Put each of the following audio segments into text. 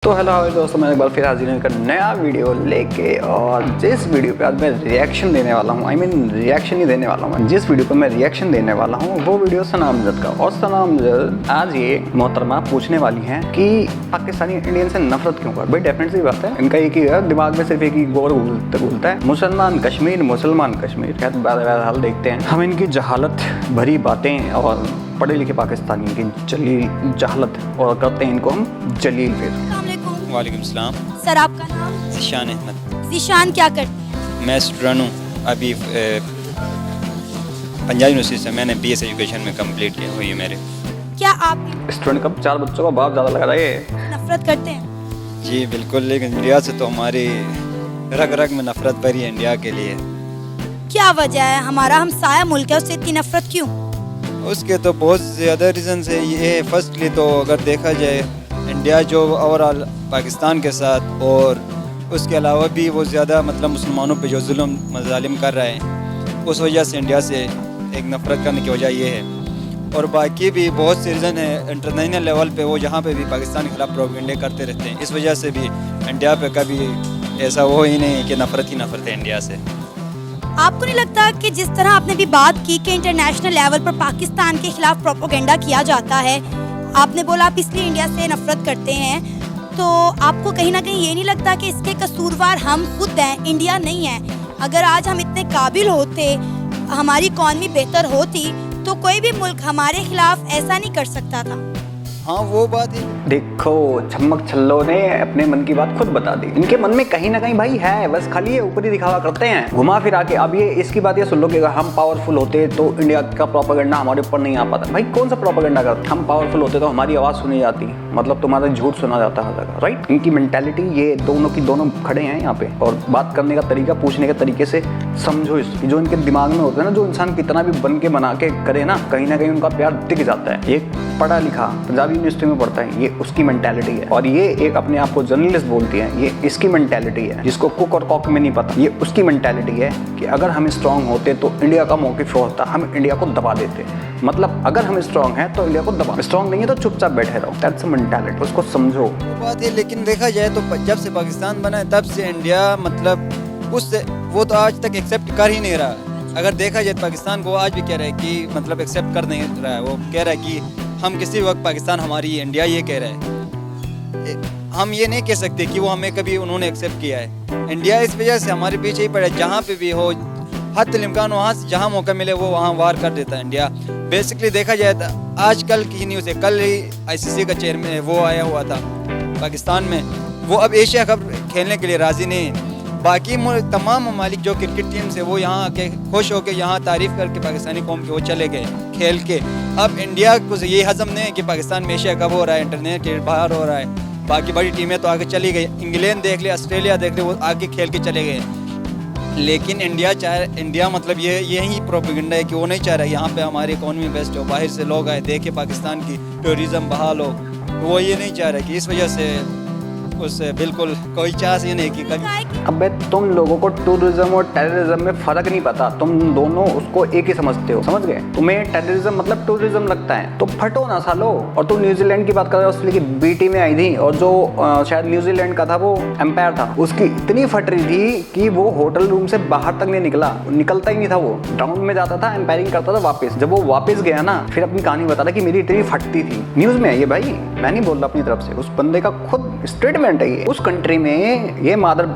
तो हेलो दोस्तों, मैं एक बार फिर हाजिर हूँ एक नया वीडियो लेके। और जिस वीडियो पे आज मैं रिएक्शन देने वाला हूँ, रिएक्शन ही देने वाला हूँ, जिस वीडियो पे मैं रिएक्शन देने वाला हूँ वो वीडियो सना अमजद का। और सना अमजद आज ये मोहतरमा पूछने वाली हैं कि पाकिस्तानी इंडियन से नफरत क्यों कर। भाई डेफिनेट सी बात है, इनका एक ही है, दिमाग में सिर्फ एक ही गोर घूमता है, मुसलमान कश्मीर। खैर बहरहाल देखते हैं हम इनकी जहालत भरी बातें और पढ़े लिखे पाकिस्तानी की जलील जहालत, और करते हैं इनको हम जलील। फिर वालेकुम सलाम। सर आपका नाम? ज़ीशान अहमद। ज़ीशान क्या करते हैं? मैं स्टूडेंट हूँ अभी पंजाब यूनिवर्सिटी से। मैंने BS एजुकेशन में कंप्लीट किया हुई है मेरे। क्या आप स्टूडेंट कब 4 बच्चों का बाप ज़्यादा लगा रहा है। नफरत करते हैं? जी बिल्कुल, लेकिन इंडिया से तो हमारी रग रग में नफरत भरी है इंडिया के लिए। क्या वजह है? हमारा हमसाया मुल्क है, उससे इतनी नफरत क्यों? उसके तो बहुत ज़्यादा रीज़न है। ये फर्स्टली तो अगर देखा जाए इंडिया जो ओवरऑल पाकिस्तान के साथ और उसके अलावा भी वो ज़्यादा मतलब मुसलमानों पे जो जुल्म मज़ालिम कर रहा है, उस वजह से इंडिया से एक नफ़रत करने की वजह ये है। और बाकी भी बहुत से रीज़न है इंटरनेशनल लेवल पे, वो जहाँ पे भी पाकिस्तान के खिलाफ प्रोपेगेंडे करते रहते हैं। इस वजह से भी इंडिया पे कभी ऐसा वो ही नहीं कि नफ़रत ही नफ़रत है इंडिया से। आपको नहीं लगता कि जिस तरह आपने भी बात की कि इंटरनेशनल लेवल पर पाकिस्तान के खिलाफ प्रोपेगेंडा किया जाता है, आपने बोला आप इसलिए इंडिया से नफरत करते हैं, तो आपको कहीं ना कहीं ये नहीं लगता कि इसके कसूरवार हम खुद हैं, इंडिया नहीं है? अगर आज हम इतने काबिल होते, हमारी इकॉनमी बेहतर होती, तो कोई भी मुल्क हमारे खिलाफ ऐसा नहीं कर सकता था। हाँ वो बात है। देखो, छम्मक छल्लो ने अपने मन की बात खुद बता दी। इनके मन में कहीं ना कहीं भाई है, बस खाली ये ऊपरी दिखावा करते हैं घुमा फिरा के। अब ये इसकी बात ये सुन लो कि अगर हम पावरफुल होते तो इंडिया का प्रोपेगेंडा हमारे ऊपर नहीं आ पाता। भाई कौन सा प्रोपेगेंडा करते? हम पावरफुल होते तो हमारी आवाज़ सुनी जाती, मतलब तुम्हारा झूठ सुना जाता हर जगह, राइट? इनकी मेंटालिटी ये दोनों की दोनों खड़े हैं यहाँ पे। और बात करने का तरीका, पूछने के तरीके से समझो इसकी, जो इनके दिमाग में होता है ना, जो इंसान कितना भी बन के बना के करे ना, कहीं ना कहीं उनका प्यार दिख जाता है। ये पढ़ा लिखा पंजाबी यूनिवर्सिटी में पढ़ता है, ये उसकी मेंटालिटी है। और ये एक अपने आप को जर्नलिस्ट बोलती है, ये इसकी मेंटालिटी है। जिसको कुक और कॉक में नहीं पता, ये उसकी मेंटालिटी है कि अगर हम स्ट्रांग होते तो इंडिया का मौकिफ होता, हम इंडिया को दबा देते। मतलब अगर हम स्ट्रांग हैं तो इंडिया को दबा, स्ट्रांग नहीं है तो चुपचाप बैठे रहो। दैट्स अ मेंटालिटी, उसको समझो। वो बात है, लेकिन देखा जाए तो जब से पाकिस्तान बना है तब से इंडिया मतलब उससे वो तो आज तक एक्सेप्ट कर ही नहीं रहा। अगर देखा जाए पाकिस्तान को आज भी कह रहा है कि मतलब एक्सेप्ट कर नहीं रहा है। वो कह रहा है कि हम किसी वक्त पाकिस्तान हमारी है, इंडिया ये कह रहा है। हम ये नहीं कह सकते कि वो हमें कभी उन्होंने एक्सेप्ट किया है। इंडिया इस वजह से हमारे पीछे ही पड़ा है, जहाँ पे भी हो हद इम्कान वहाँ से जहाँ मौका मिले वो वहाँ वार कर देता है इंडिया। बेसिकली देखा जाए तो आजकल की न्यूज़ है, कल ही ICC का चेयरमैन वो आया हुआ था पाकिस्तान में, वो अब एशिया कप खेलने के लिए राज़ी नहीं है। बाकी तमाम ममालिक जो क्रिकेट टीम से वो यहाँ आके खुश होकर यहाँ तारीफ़ करके पाकिस्तानी कौम के वो चले गए खेल के। अब इंडिया को ये हज़म नहीं है कि पाकिस्तान में एशिया कप हो रहा है, इंटरनेट के बाहर हो रहा है। बाकी बड़ी टीमें तो आगे चली गई, इंग्लैंड देख ले, ऑस्ट्रेलिया देख ले, वो आगे खेल के चले गए। लेकिन इंडिया मतलब ये यही प्रोपेगेंडा है कि वो नहीं चाह रहा यहाँ पे हमारी इकॉनमी बेस्ट हो, बाहर से लोग आए देखे पाकिस्तान की टूरिज़्म बहाल हो। वो ये नहीं चाह रहा कि इस वजह से उससे बिल्कुल कोई चांस ही नहीं कि अबे तुम लोगों को टूरिज्म और टेररिज्म में फर्क नहीं पता, तुम दोनों उसको एक ही समझते हो, समझ गए? तुम्हें टेररिज्म मतलब टूरिज्म लगता है तो फटो ना सालो। और तुम न्यूजीलैंड की बात कर रहे हो, उसलिए कि BT में आई थी, और जो शायद न्यूजीलैंड का था वो एम्पायर था, उसकी इतनी फट रही थी कि वो होटल रूम से बाहर तक नहीं निकलता ही नहीं था। वो ग्राउंड में जाता था, एम्पायरिंग करता था वापस। जब वो वापस गया ना, फिर अपनी कहानी बता रहा कि मेरी इतनी फटती थी। न्यूज में है ये भाई, मैं नहीं बोल रहा अपनी तरफ से, उस बंदे का खुद स्टेटमेंट है ये। उस कंट्री में ये मादर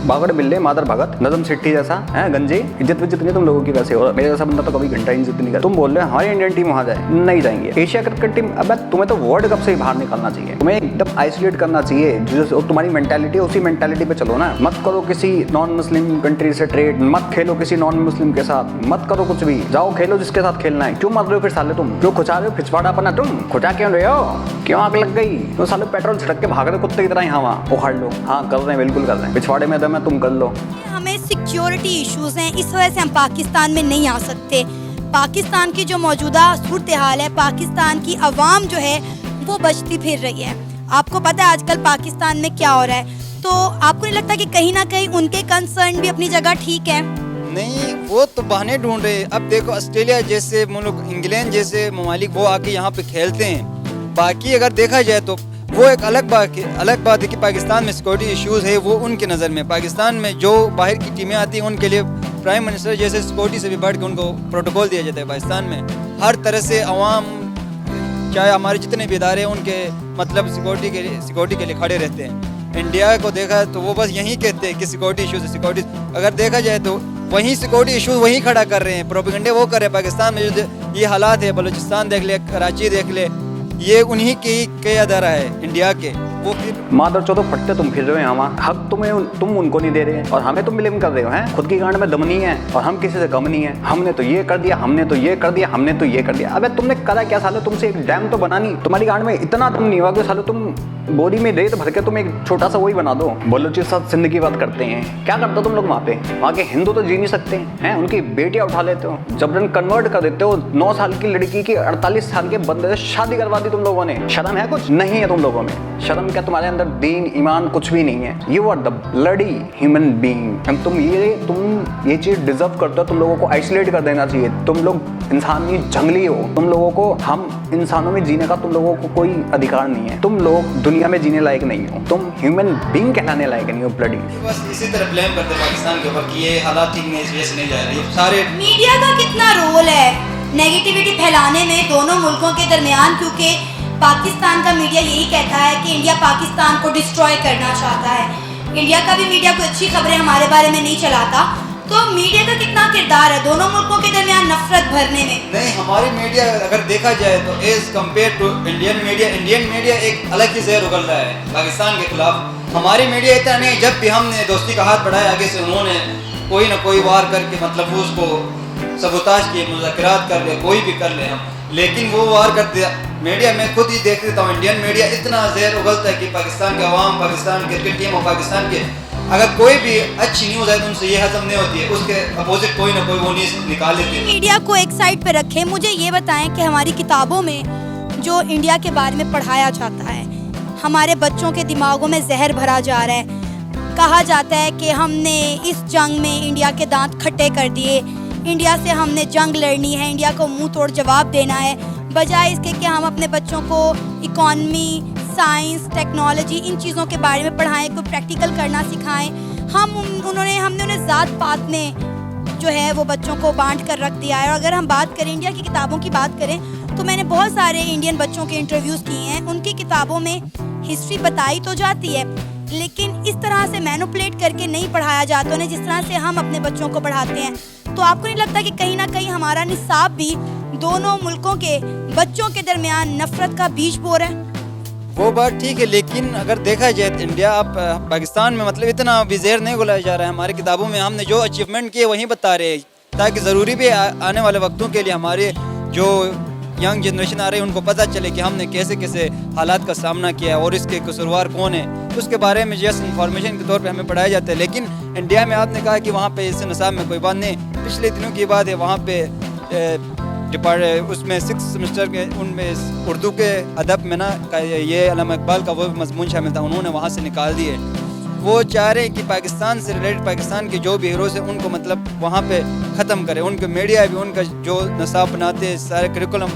बागड़ बिल्ले मादर भगत नजम सिट्टी जैसा है गंजे, इज्जत विज्जत नहीं तुम लोगों की वैसे। और मेरे जैसा बंदा तो कभी घंटा इज्जत नहीं कर। तुम बोल रहे हो हमारी इंडियन टीम वहां जाए, नहीं जाएंगे। एशिया क्रिकेट टीम, अब तुम्हें तो वर्ल्ड कप से ही बाहर निकलना चाहिए, तुम्हें एकदम आइसोलेट करना चाहिए। जो तुम्हारी मेंटालिटी है उसी मेंटालिटी पे चलो ना। मत करो किसी नॉन मुस्लिम कंट्री से ट्रेड, मत खेलो किसी नॉन मुस्लिम के साथ, मत करो कुछ भी। जाओ खेलो जिसके साथ खेलना है। क्यों मर रहे हो फिर साले? तुम क्यों खुचा रहे हो? खिचवाड़ा अपना तुम खुचा क्यों रहे हो? क्यों आग लग गई? तो साले पेट्रोल छिड़क के भाग रहे कुत्ते की तरह यहाँ वहाँ। उखाड़ लो। हाँ कर रहे हैं, बिल्कुल कर रहे हैं। पिछवाड़े में दम है, तुम कर लो। हमें सिक्योरिटी इश्यूज हैं, इस वजह से हम पाकिस्तान में नहीं आ सकते। पाकिस्तान की जो मौजूदा सूरत हाल है, पाकिस्तान की अवाम जो है वो बचती फिर रही है। आपको पता है आजकल पाकिस्तान में क्या हो रहा है, तो आपको नहीं लगता कि कहीं ना कहीं उनके कंसर्न भी अपनी जगह ठीक है? नहीं, वो तो बहाने ढूंढ रहे हैं। अब देखो ऑस्ट्रेलिया जैसे मुल्क, इंग्लैंड जैसे ममालिक वो आके यहाँ पे खेलते हैं। बाकी अगर देखा जाए तो वो एक अलग बात है कि पाकिस्तान में सिक्योरिटी इश्यूज है, वो उनकी नज़र में। पाकिस्तान में जो बाहर की टीमें आती हैं उनके लिए प्राइम मिनिस्टर जैसे सिक्योरिटी से भी बढ़ के उनको प्रोटोकॉल दिया जाता है। पाकिस्तान में हर तरह से अवाम, चाहे हमारे जितने भी इदारे हैं, उनके मतलब सिक्योरिटी के लिए खड़े रहते हैं। इंडिया को देखा तो वो बस यही कहते हैं कि सिक्योरिटी इशूज़ है, सिक्योरिटी। अगर देखा जाए तो वहीं सिक्योरिटी इशूज़ वहीं खड़ा कर रहे हैं, प्रोपेगेंडे वो कर रहे हैं। पाकिस्तान में जो ये हालात है, बलूचिस्तान देख ले, कराची देख ले, ये उन्हीं के अदारा है इंडिया के। वो फिर मादर चौदह फटते तुम फिर रहे हो यहाँ, हक तुम उनको नहीं दे रहे हैं और हमें तुम ब्लेम कर रहे हो हैं। खुद की गांड में दम नहीं है और हम किसी से कम नहीं है। हमने तो ये कर दिया, हमने तो ये कर दिया, हमने तो ये कर दिया। अबे तुमने करा क्या साले? तुमसे एक डैम तो बना नहीं। तुम्हारी गांड में इतना दम नहीं हुआ कि साले तुम बोरी में रेत भर के तुम एक छोटा सा वही बना दो। बलूचिस्तान सिंध की बात करते हैं, क्या करते हो तुम लोग वहाँ पे? वहाँ के हिंदू तो जी नहीं सकते हैं, उनकी बेटियां उठा लेते हो, जबरन कन्वर्ट कर देते हो। 9 साल की लड़की की 48 साल के बंदे से शादी करवा दी तुम लोगों ने। शर्म है कुछ? नहीं है तुम लोगों में शर्म। क्या तुम्हारे अंदर दीन ईमान कुछ भी नहीं है? You are the bloody human being. तुम ये चीज डिजर्व करते हो। तुम लोगों को आइसोलेट कर देना चाहिए। तुम लोग इंसानी जंगली हो। तुम लोगों को, हम इंसानों में जीने का तुम लोगों को कोई अधिकार नहीं है। तुम लोग दुनिया में जीने लायक नहीं हो। तुम ह्यूमन बीइंग कहलाने लायक नहीं हो। ब्लडी बस इसी तरह ब्लेम करते हैं पाकिस्तान के ऊपर कि ये हालात ठीक नहीं, इस वजह से नहीं जा रही। सारे मीडिया का कितना रोल है नेगेटिविटी फैलाने में दोनों मुल्कों के दरमियान? क्योंकि पाकिस्तान का मीडिया यही कहता है कि इंडिया पाकिस्तान को डिस्ट्रॉय करना चाहता है। इंडिया का भी मीडिया कोई अच्छी खबरें हमारे बारे में नहीं चलाता। तो मीडिया का कितना किरदार है दोनों मुल्कों के दरमियान नफरत भरने में? नहीं, हमारी मीडिया अगर देखा जाए तो as compared to Indian media एक अलग ही जहर उगल रहा है पाकिस्तान के खिलाफ। हमारी मीडिया इतना नहीं, जब भी हमने दोस्ती का हाथ बढ़ाया आगे से उन्होंने कोई ना कोई वार करके मतलब वो उसको सबूताज किए, मुज़ाकरात कर ले, कोई भी कर ले हम, लेकिन वो वार कर दिया। मीडिया में खुद ही देख लेता हूँ, इंडियन मीडिया इतना जहर उगलता है कि पाकिस्तान के अवाम, पाकिस्तान क्रिकेट टीम और पाकिस्तान के अगर कोई भी अच्छी न्यूज़ है तो उनसे ये हजम नहीं होती है, उसके अपोजिट कोई ना कोई वो न्यूज़ निकाल लेती है। मीडिया को एक साइड पे रखें, मुझे ये बताएं कि हमारी किताबों में जो इंडिया के बारे में पढ़ाया जाता है, हमारे बच्चों के दिमागों में जहर भरा जा रहा है। कहा जाता है कि हमने इस जंग में इंडिया के दांत खट्टे कर दिए, इंडिया से हमने जंग लड़नी है, इंडिया को मुंह तोड़ जवाब देना है, बजाय इसके कि हम अपने बच्चों को इकॉनमी, साइंस, टेक्नोलॉजी, इन चीज़ों के बारे में पढ़ाएं, कोई प्रैक्टिकल करना सिखाएं। हमने उन्हें ज़ात पात में जो है वो बच्चों को बांट कर रख दिया है। और अगर हम बात करें इंडिया की किताबों की बात करें तो मैंने बहुत सारे इंडियन बच्चों के इंटरव्यूज़ किए हैं। उनकी किताबों में हिस्ट्री बताई तो जाती है, लेकिन इस तरह से मैनिपुलेट करके नहीं पढ़ाया जाता उन्हें जिस तरह से हम अपने बच्चों को पढ़ाते हैं। तो आपको नहीं लगता कि कहीं ना कहीं हमारा निसाब भी दोनों मुल्कों के बच्चों के दरमियान नफरत का बीज बो रहा है? वो बात ठीक है, लेकिन अगर देखा जाए तो इंडिया पाकिस्तान में मतलब इतना भी जहर नहीं घुलाया जा रहा है। हमारी किताबों में हमने जो अचीवमेंट किए वहीं बता रहे हैं, ताकि ज़रूरी भी आने वाले वक्तों के लिए हमारे जो यंग जनरेशन आ रही है उनको पता चले कि हमने कैसे कैसे हालात का सामना किया है और इसके कसूरवार कौन है। उसके बारे में जस्ट इंफॉर्मेशन के तौर पे हमें पढ़ाया जाता है। लेकिन इंडिया में आपने कहा कि वहाँ पे इस निसाब में कोई बात नहीं। पिछले दिनों की बात है, वहाँ पे उसमें 6th सेमेस्टर के उनमें उर्दू के अदब में ना ये अल्लामा इकबाल का वो मजमून शामिल था, उन्होंने वहाँ से निकाल दिए। वो चाह रहे हैं कि पाकिस्तान से रिलेटेड पाकिस्तान के जो भी हीरोज़ हैं उनको मतलब वहाँ पे ख़त्म करें। उनके मीडिया भी उनका जो नसाब बनाते हैं, सारे करिकुलम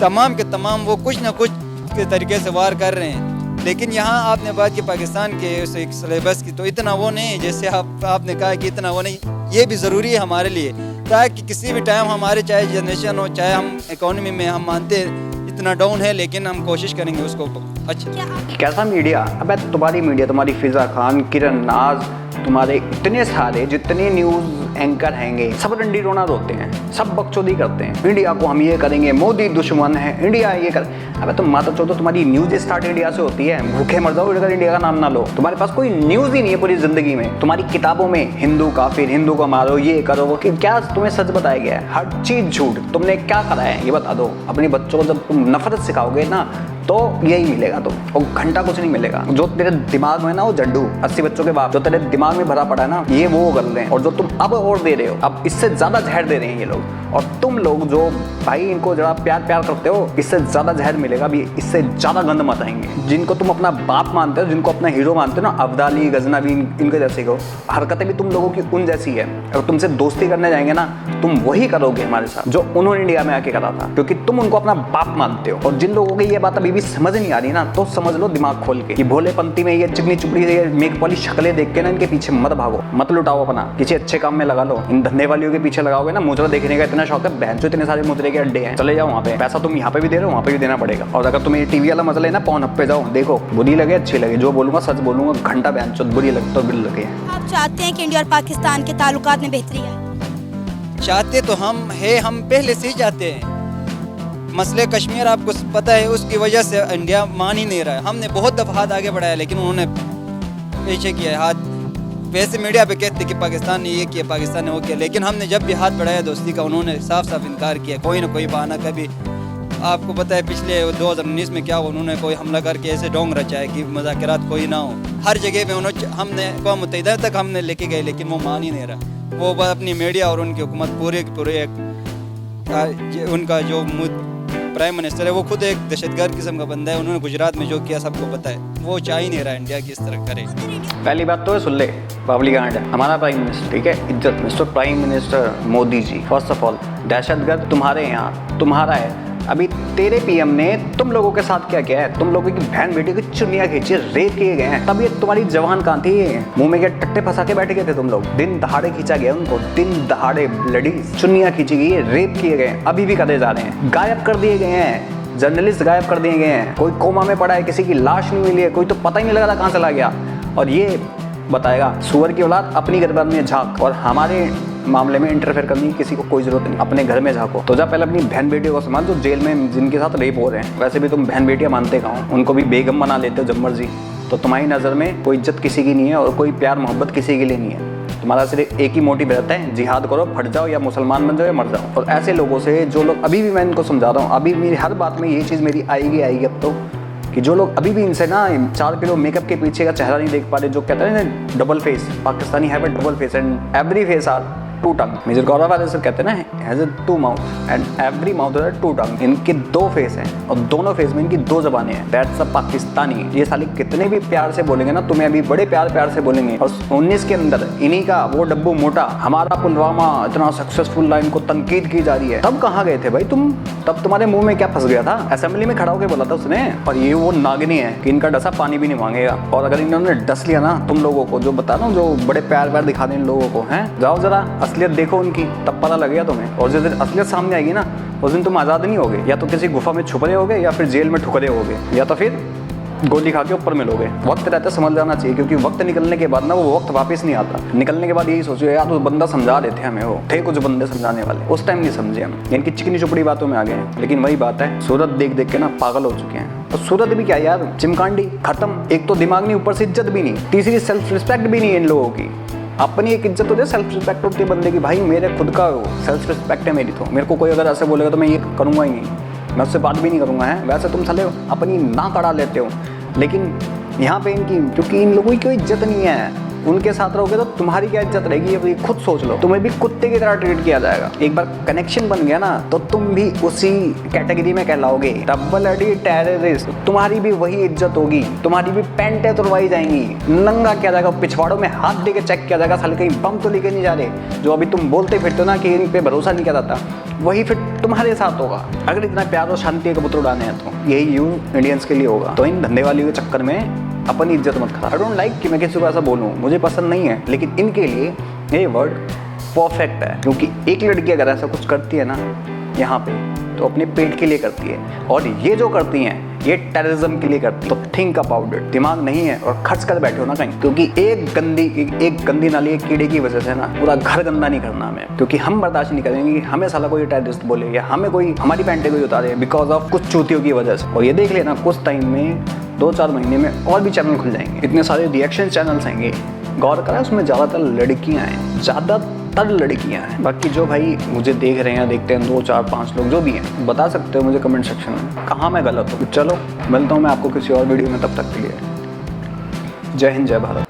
तमाम के तमाम वो कुछ ना कुछ के तरीके से वार कर रहे हैं। लेकिन यहाँ आपने बात की पाकिस्तान के उस एक सिलेबस की, तो इतना वो नहीं है जैसे आपने कहा कि इतना वो नहीं। ये भी ज़रूरी है हमारे लिए, ताकि किसी भी टाइम हमारे चाहे जनरेशन हो, चाहे हम इकोनॉमी में हम मानते हैं इतना डाउन है, लेकिन हम कोशिश करेंगे उसको अच्छा। कैसा मीडिया? अबे तुम्हारी मीडिया, तुम्हारी फिजा खान, किरण नाज, तुम्हारे इतने सारे जितने न्यूज़ एंकर हैंगे सब रंडी रोना रोते हैं, सब बकचोदी करते हैं। इंडिया को हम ये करेंगे, मोदी दुश्मन है, इंडिया ये कर। अबे तुम माता चौधरी, तुम्हारी न्यूज़ स्टार्ट इंडिया से होती है। भूखे मर जाओ अगर इंडिया का नाम ना लो। तुम्हारे पास कोई न्यूज़ ही नहीं है पूरी जिंदगी में। तुम्हारी किताबों में हिंदू काफिर, हिंदू को मारो, ये करो वो, क्या तुम्हें सच बताया गया है? हर चीज़ झूठ। तुमने क्या करा है ये बता दो। अपने बच्चों को जब तुम नफरत सिखाओगे ना तो यही मिलेगा, तो और घंटा कुछ नहीं मिलेगा। जो तेरे दिमाग में ना वो जड्डू 80 बच्चों के बाप जो तेरे दिमाग में भरा पड़ा है ना, ये वो उगल रहे हैं। और जो तुम अब और दे रहे हो, अब इससे ज्यादा जहर दे रहे हैं ये लोग। और तुम लोग जो भाई इनको जरा प्यार करते हो, इससे ज़्यादा जहर मिलेगा अभी, इससे ज़्यादा गंद मत आएंगे। जिनको तुम अपना बाप मानते हो, जिनको अपना हीरो मानते हो ना, अब्दाली गजनवी इनके जैसे को हरकतें भी तुम लोगों की उन जैसी है। अगर तुमसे दोस्ती करने जाएंगे ना, तुम वही करोगे हमारे साथ जो उन्होंने इंडिया में आके करा था, क्योंकि तुम उनको अपना बाप मानते हो। और जिन लोगों की ये बात अभी भी समझ नहीं आ रही ना, तो समझ लो दिमाग खोल के कि भोलेपंती में ये चिकनी चुपड़ी ये मेक वाली शक्लें देख के ना इनके पीछे मत भागो, मत लुटाओ अपना, किसी अच्छे काम में लगा लो। इन धंधे वालियों के पीछे लगाओगे ना, मुजरा देखने का इतना शौक है, बहन जो इतने सारे मुजरे के अड्डे हैं, चले जाओ वहाँ पे, पैसा तुम यहाँ पे भी दे रहे हो, वहाँ पे भी देना पड़ेगा। और अगर तुम्हें टीवी वाला मजा लेना, पॉन हब पे जाओ, देखो बुरी लगे अच्छी लगे, जो बोलूंगा सच बोलूंगा, घंटा बहन चो बुरी लगे तो बिल लगे। आप चाहते हैं कि इंडिया और पाकिस्तान के ताल्लुकात में बेहतरी आए? चाहते तो हम पहले से ही चाहते हैं। मसले कश्मीर आपको पता है, उसकी वजह से इंडिया मान ही नहीं रहा है। हमने बहुत दफ़ा हाथ आगे बढ़ाया, लेकिन उन्होंने पीछे किया है हाथ। वैसे मीडिया पे कहते कि पाकिस्तान ने ये किया, पाकिस्तान ने वो किया, लेकिन हमने जब भी हाथ बढ़ाया दोस्ती का, उन्होंने साफ इनकार किया। कोई ना कोई बहाना, कभी आपको पता है पिछले 2019 में क्या हुआ, उन्होंने कोई हमला करके ऐसे डोंग रचा है कि मुज़ाकरात कोई ना हो। हर जगह पे उन्होंने हमने अक़वाम मुत्तहिदा तक हमने लेके गए, लेकिन वो मान ही नहीं रहा। वो अपनी मीडिया और उनकी हुकूमत पूरे उनका जो प्राइम मिनिस्टर है, वो खुद एक दहशतगर्द किस्म का बंदा है। उन्होंने गुजरात में जो किया सबको पता है। वो चाह ही नहीं रहा इंडिया की इस तरह करे। पहली बात तो है, सुन ले बावली कांड है हमारा प्राइम मिनिस्टर, ठीक है, इज्जत mister prime minister Modi ji. First of all दहशतगर्द तुम्हारे यहाँ तुम्हारा है। अभी तेरे पीएम ने तुम लोगों के साथ क्या किया है? तुम लोगों की बहन बेटी की चुनिया खींची, रेप किए गए हैं। तब ये तुम्हारी जवान कहाँ थी? मुंह में क्या टट्टे फंसा के बैठ गए थे तुम लोग? दिन दहाड़े खींचा गया उनको, दिन दहाड़े ब्लडी चुनिया खींची गई है, रेप किए गए, अभी भी करे जा रहे हैं, गायब कर दिए गए हैं, जर्नलिस्ट गायब कर दिए गए हैं, कोई कोमा में पड़ा है, किसी की लाश नहीं मिली है, कोई तो पता ही नहीं लगा था कहाँ चला गया। और ये बताएगा सुअर की औलाद अपनी गर्दन में झांक, और हमारे मामले में इंटरफेयर करने की किसी को कोई जरूरत नहीं, अपने घर में झांको। तो जा पहले अपनी बहन बेटियों को संभाल, जो जेल में जिनके साथ रेप हो रहे हैं। वैसे भी तुम बहन बेटियां मानते कहाँ हो? उनको भी बेगम बना लेते हो जब मर्जी। तो तुम्हारी नज़र में कोई इज्जत किसी की नहीं है और कोई प्यार मोहब्बत किसी के लिए नहीं है। तुम्हारा सिर्फ एक ही मोटिव रहता है, जिहाद करो, फट जाओ, या मुसलमान बन जाओ या मर जाओ। और ऐसे लोगों से जो लोग, अभी भी मैं इनको समझा रहा हूँ, अभी मेरी हर बात में ये चीज़ मेरी आएगी अब तो, कि जो लोग अभी भी इनसे ना 4 किलो मेकअप के पीछे का चेहरा नहीं देख पा रहे, जो कहते हैं ना double face, Pakistani have a double face and every face are two tongue. Major Gaurav वाले सर कहते हैं ना has a 2 mouth and every mouth has a 2 tongue. इनके 2 फेस हैं और दोनों फेस में इनकी 2 ज़बानें हैं। That's a Pakistani. ये साले कितने भी प्यार से बोलेंगे ना, तुम्हें अभी बड़े प्यार से बोलेंगे। और 19 के अंदर इन्हीं का वो डब्बू मोटा, हमारा पुलवामा इतना सक्सेसफुल लाइन को तनकीद की जा रही है। तब कहाँ गए थे भाई तुम? तब तुम्हारे मुंह में क्या फंस गया था? असेंबली में खड़ा होकर बोला था उसने। और ये वो नागिनी है कि इनका डसा पानी भी नहीं मांगेगा। और अगर इन्होंने डस लिया ना तुम लोगों को, जो बता रहा हूँ, जो बड़े प्यार दिखा दें इन लोगों को, हैं, जाओ जरा असलियत देखो उनकी, तब पता लगेगा तुम्हें। और जिस दिन असलियत सामने आएगी ना, उस दिन तुम आज़ाद नहीं होगे। या तो किसी गुफा में छुप रहे होगे, या फिर जेल में ठुकरे होगे, या तो फिर गोली खा के ऊपर मिलोगे। वक्त रहता समझ जाना चाहिए, क्योंकि वक्त निकलने के बाद ना वो वक्त वापस नहीं आता। निकलने के बाद यही सोचो यार तो बंदा समझा रहे थे हमें, वो थे कुछ बंदे समझाने वाले, उस टाइम नहीं समझे हम, इनकी चिकनी चुपड़ी बातों में आ गए हैं। लेकिन वही बात है, सूरत देख के ना पागल हो चुके हैं। और सूरत भी क्या यार, चिमकांडी खत्म। एक तो दिमाग नहीं, ऊपर से इज्जत भी नहीं, तीसरी सेल्फ रिस्पेक्ट भी नहीं है इन लोगों की। अपनी एक इज्जत होती है, सेल्फ रिस्पेक्ट होती है बंदे की। भाई मेरे खुद का सेल्फ रिस्पेक्ट है मेरी, तो मेरे को कोई अगर ऐसे बोलेगा तो मैं ये करूँगा ही नहीं, मैं उससे बात भी नहीं करूँगा। है वैसे तुम साले अपनी नाक अड़ा लेते हो, लेकिन यहाँ पे इनकी, क्योंकि इन लोगों की कोई इज्जत नहीं है, उनके साथ रहोगे तो तुम्हारी क्या इज्जत रहेगी? ये खुद सोच लो, तुम्हें भी कुत्ते की तरह ट्रीट किया जाएगा। एक बार कनेक्शन बन गया ना तो तुम भी उसी कैटेगरी में कहलाओगे, डबल अडी टेररिस्ट। तुम्हारी भी वही इज्जत होगी, तुम्हारी भी पैंटें तुड़वाई जाएंगी, नंगा किया जाएगा, पिछवाड़ों में हाथ दे के चेक किया जाएगा, साले कहीं बम तो लेके नहीं जा रहे। जो अभी तुम बोलते फिरते हो ना कि इन पे भरोसा नहीं किया जाता, वही फिर तुम्हारे साथ होगा। अगर इतना प्यार और शांति का पुत्र उड़ाने हैं तो यही यूं इंडियंस के लिए होगा। तो इन धंधे वालियों के चक्कर में अपनी इज्जत मत खराब। आई डोंट लाइक कि मैं किसी को ऐसा बोलूँ, मुझे पसंद नहीं है, लेकिन इनके लिए ये वर्ड परफेक्ट है। क्योंकि एक लड़की अगर ऐसा कुछ करती है ना यहाँ पे, तो अपने पेट के लिए करती है, और ये जो करती हैं ये टेररिज्म के लिए करती है। तो थिंक अबाउट इट। दिमाग नहीं है और खर्च कर बैठे हो ना कहीं, क्योंकि एक गंदी नाली एक कीड़े की वजह से ना पूरा घर गंदा नहीं करना हमें। क्योंकि हम बर्दाश्त नहीं करेंगे कि हमें साला कोई टेररिस्ट बोले, या हमें कोई हमारी पैंटे कोई उतारे बिकॉज ऑफ कुछ चूतियों की वजह से। और ये देख लेना कुछ टाइम में, 2-4 महीने में और भी चैनल खुल जाएंगे, इतने सारे रिएक्शन चैनल्स आएंगे। गौर करा उसमें ज़्यादातर लड़कियाँ हैं, ज़्यादातर लड़कियाँ हैं। बाकी जो भाई मुझे देख रहे हैं, देखते हैं 2, 4, 5 लोग जो भी हैं, बता सकते हो मुझे कमेंट सेक्शन में कहाँ मैं गलत हूँ। चलो मिलता हूँ मैं आपको किसी और वीडियो में, तब तक के लिए जय हिंद जय भारत।